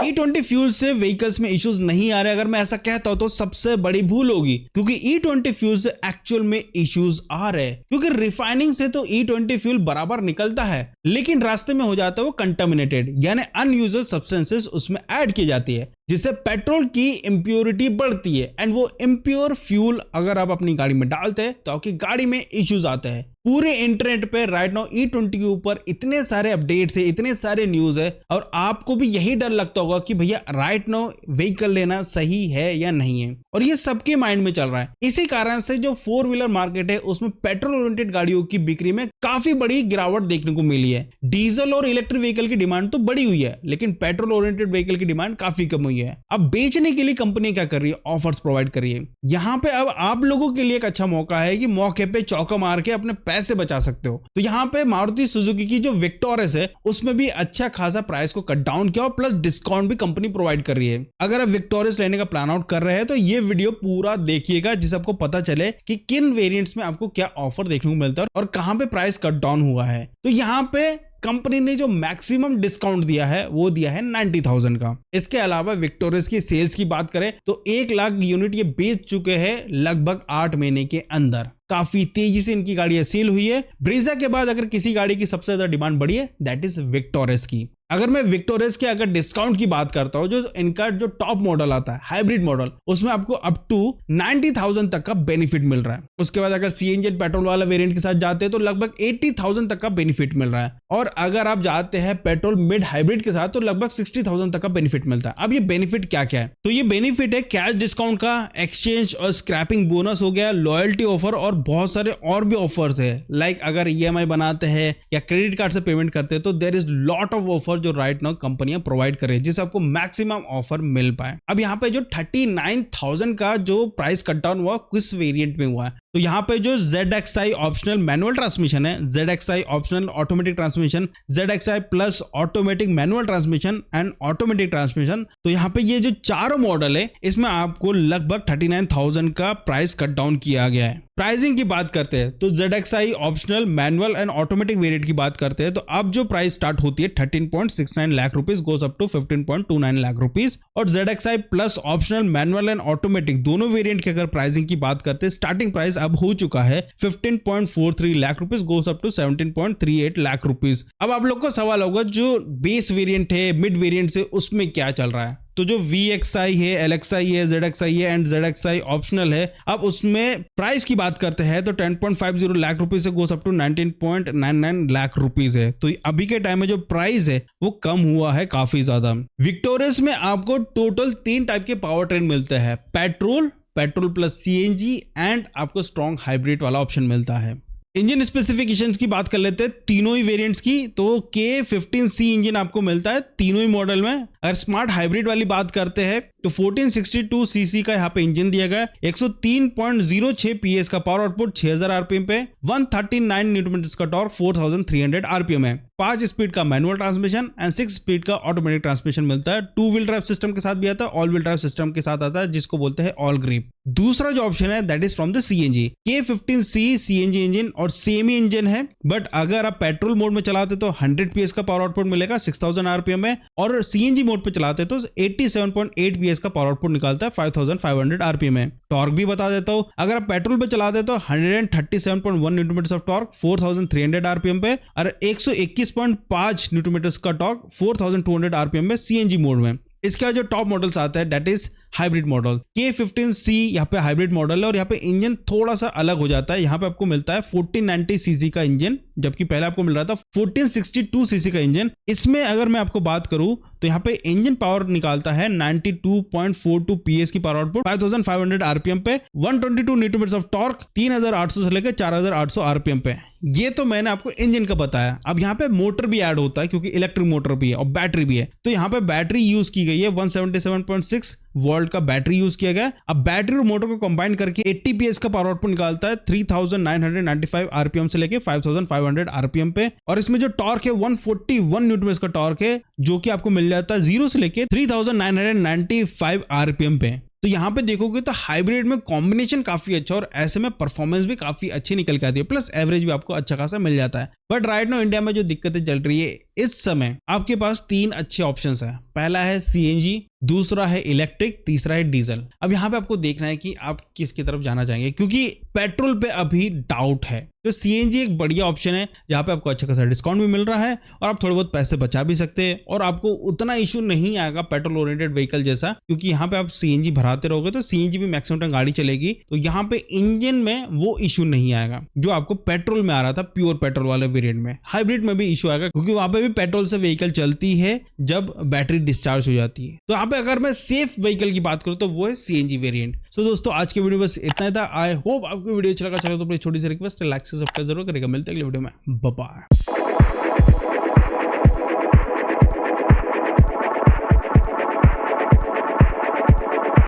E20 fuel से vehicles में issues नहीं आ रहे, अगर मैं ऐसा कहता हूं तो सबसे बड़ी भूल होगी, क्योंकि E20 फ्यूल से एक्चुअल में इश्यूज आ रहे हैं। क्योंकि रिफाइनिंग से तो E20 फ्यूल बराबर निकलता है, लेकिन रास्ते में हो जाता है वो कंटामिनेटेड, यानी अनयूजुअल सब्सटेंसेस उसमें ऐड की जाती है, जिससे पेट्रोल की इंप्योरिटी बढ़ती है। एंड वो इंप्योर फ्यूल अगर आप अपनी गाड़ी में डालते हैं तो आपकी गाड़ी में इश्यूज आते हैं। पूरे इंटरनेट पे राइट नाउ E20 के ऊपर इतने सारे अपडेट्स है, इतने सारे न्यूज है, और आपको भी यही डर लगता होगा कि भैया राइट नाउ व्हीकल लेना सही है या नहीं है, और ये सबके माइंड में चल रहा है। इसी कारण से जो 4 व्हीलर मार्केट है उसमें पेट्रोल ओरिएंटेड गाड़ियों की बिक्री में काफी बड़ी गिरावट देखने को मिली है। डीजल और इलेक्ट्रिक व्हीकल की डिमांड तो बढ़ी हुई है, लेकिन पेट्रोल ओरिएंटेड व्हीकल की डिमांड काफी कम हुई है। अब बेचने के लिए कंपनी क्या कर रही है, ऑफर्स प्रोवाइड कर रही है। यहाँ पे अब आप लोगों के लिए एक अच्छा मौका है कि मौके पे चौका मार के अपने पैसे बचा सकते हो। तो यहाँ पे मारुति सुजुकी की जो विक्टोरस है उसमें भी अच्छा खासा प्राइस को कट डाउन किया, और प्लस डिस्काउंट भी कंपनी प्रोवाइड कर रही है। अगर आप विक्टोरस लेने का प्लान आउट कर रहे हैं तो ये वीडियो पूरा देखिएगा, जिससे आपको पता चले कि किन वेरिएंट्स में आपको क्या ऑफर देखने को मिलता है और कहां पे प्राइस कट डाउन हुआ है। तो यहाँ पे कंपनी ने जो मैक्सिमम डिस्काउंट दिया है वो दिया है 90,000 का। इसके अलावा विक्टोरियस की सेल्स की बात करें तो 1 लाख यूनिट ये बेच चुके हैं लगभग 8 महीने के अंदर। काफी तेजी से इनकी गाड़ियां सेल हुई है। ब्रीजा के बाद अगर किसी गाड़ी की सबसे ज्यादा डिमांड बढ़ी है दैट इज विक्टोरियस की। अगर मैं विक्टोरियस के अगर डिस्काउंट की बात करता हूं, जो इनका जो टॉप मॉडल आता है हाइब्रिड मॉडल, उसमें आपको अप टू 90,000 तक का बेनिफिट मिल रहा है। उसके बाद अगर सीएनजी पेट्रोल वाला वेरिएंट के साथ जाते हैं तो लगभग 80,000 तक का बेनिफिट मिल रहा है, और अगर आप जाते हैं पेट्रोल मिड हाइब्रिड के साथ तो लगभग 60,000 तक का बेनिफिट मिलता है। अब ये बेनिफिट क्या क्या है, तो ये बेनिफिट है कैश डिस्काउंट का, एक्सचेंज और स्क्रैपिंग बोनस हो गया, लॉयल्टी ऑफर और बहुत सारे और भी ऑफर्स है। लाइक अगर ईएमआई बनाते हैं या क्रेडिट कार्ड से पेमेंट करते हैं तो there is lot of offer जो राइट नाउ कंपनियां प्रोवाइड कर रही है, जिससे आपको मैक्सिमम ऑफर मिल पाए। अब यहाँ पे जो 39,000 का जो प्राइस कट डाउन हुआ किस वेरिएंट में हुआ है, तो यहाँ पे जो ZXi ऑप्शनल मैनुअल ट्रांसमिशन है, ZXi optional automatic transmission, ZXi plus automatic manual transmission and automatic transmission, तो यहाँ पे ये जो चारों मॉडल है इसमें आपको लगभग 39,000 का प्राइस कट डाउन किया गया है। प्राइसिंग की बात करते हैं तो ZXi optional manual and automatic variant की बात करते हैं तो अब जो प्राइस स्टार्ट होती है 13.69 lakh rupees goes up to 15.29 lakh rupees, और ZXi plus optional manual and automatic दोनों वेरिएंट की अगर प्राइसिंग की बात करते हैं स्टार्टिंग प्राइस अब हो चुका है 15.43 lakh rupees goes up to 17.38 lakh rupees. अब आप लोग को सवाल होगा जो बेस वेरिएंट है, मिड वेरिएंट है, उसमें क्या चल रहा है, तो जो VXi है, LXi है, ZXi है एंड ZXi ऑप्शनल है, अब उसमें प्राइस की बात करते हैं तो 10.50 लाख रुपीस से goes up to 19.99 lakh rupees है। तो अभी के टाइम में जो प्राइस है वो कम हुआ है काफी ज्यादा। विक्टोरियस में आपको टोटल 3 टाइप के पावर ट्रेन मिलते हैं, पेट्रोल प्लस सीएनजी एंड आपको स्ट्रॉन्ग हाइब्रिड वाला ऑप्शन मिलता है। इंजन स्पेसिफिकेशंस की बात कर लेते हैं तीनों ही वेरिएंट्स की, तो K15C इंजन आपको मिलता है तीनों ही मॉडल में। अगर स्मार्ट हाइब्रिड वाली बात करते हैं तो 1462 सीसी का यहाँ पे इंजन दिया गया, 103.06 PS का पावर आउटपुट 6000 आरपीएम पे, 139 न्यूटन का टॉर्क 4300 आरपीएम है, 5 स्पीड का मैनुअल ट्रांसमिशन एंड 6 स्पीड का ऑटोमेटिक ट्रांसमिशन मिलता है। 2 व्हील ड्राइव सिस्टम के साथ भी आता है, ऑल व्हील ड्राइव सिस्टम के साथ आता है जिसको बोलते हैं ऑल ग्रिप। दूसरा जो ऑप्शन है that is from the CNG, K15C CNG engine और सेम ही इंजन है, बट अगर आप पेट्रोल मोड में चलाते तो 100 PS का पावर आउटपुट मिलेगा 6000 आरपीएम में, और सीएनजी मोड पे चलाते तो 87.8 PS का पावर आउटपुट निकालता है 5500 आरपीएम में। टॉर्क भी बता देता हूं, अगर आप पेट्रोल पे चलाते तो 137.1 न्यूटन ऑफ टॉर्क 4300 आरपीएम पे, और 121.5 न्यूटन का टॉर्क 4200 आरपीएम में सीएनजी मोड में। इसका जो टॉप मॉडल्स आता है that is hybrid model. K15C यहाँ पे हाइब्रिड मॉडल है और यहाँ पे इंजन थोड़ा सा अलग हो जाता है। यहाँ पे आपको मिलता है 1490 सीसी का इंजन, जबकि पहले आपको मिल रहा था 1462 सीसी का इंजन। इसमें अगर मैं आपको बात करूं तो यहाँ पे इंजन पावर निकालता है 92.42 PS की पावर आउटपुट 5500 आरपीएम पे, 122 न्यूटन ऑफ टॉर्क 3800 से लेकर 4800 आरपीएम पे। ये तो मैंने आपको इंजन का बताया। अब यहाँ पे मोटर भी ऐड होता है क्योंकि इलेक्ट्रिक मोटर भी है और बैटरी भी है, तो यहाँ पे बैटरी यूज की गई है 177.6 वोल्ट का बैटरी यूज किया गया। अब बैटरी और मोटर को कंबाइन करके 80 PS का पावर आउटपुट निकालता है 3995 आरपीएम से लेके 5500 आरपीएम पे, और इसमें जो टॉर्क है 141 न्यूटन का टॉर्क है जो कि आपको मिल जाता है 0 से लेके 3995 आरपीएम पे। तो यहाँ पे देखोगे तो हाइब्रिड में कॉम्बिनेशन काफी अच्छा और ऐसे में परफॉर्मेंस भी काफी अच्छी निकल के आती है, प्लस एवरेज भी आपको अच्छा खासा मिल जाता है। बट राइट नाउ इंडिया में जो दिक्कतें चल रही है इस समय, आपके पास 3 अच्छे ऑप्शंस हैं। पहला है सीएनजी, दूसरा है इलेक्ट्रिक, तीसरा है डीजल। अब यहाँ पे आपको देखना है कि आप किसकी तरफ जाना चाहेंगे, क्योंकि पेट्रोल पे अभी डाउट है। तो सीएनजी एक बढ़िया ऑप्शन है जहाँ पे आपको अच्छा खासा डिस्काउंट भी मिल रहा है और आप थोड़े बहुत पैसे बचा भी सकते हैं और आपको उतना इशू नहीं आएगा पेट्रोल ओरिएंटेड व्हीकल जैसा, क्योंकि यहाँ पे आप सीएनजी भराते रहोगे तो सीएनजी भी मैक्सिमम टाइम गाड़ी चलेगी, तो यहाँ पे इंजन में वो इशू नहीं आएगा जो आपको पेट्रोल में आ रहा था प्योर पेट्रोल वाले वेरिएंट में। हाइब्रिड में भी इशू आएगा क्योंकि वहां पे भी पेट्रोल से व्हीकल चलती है जब बैटरी डिस्चार्ज हो जाती है। तो यहाँ पे अगर मैं सेफ व्हीकल की बात करूँ तो वो है सीएनजी वेरिएंट। सो दोस्तों आज के वीडियो बस इतना ही था। आई होप आपको वीडियो अच्छा लगा। चलो तो प्लीज छोटी सी रिक्वेस्ट, लाइक से सब्सक्राइब जरूर करेगा। मिलते हैं अगले वीडियो में, बाय बाय।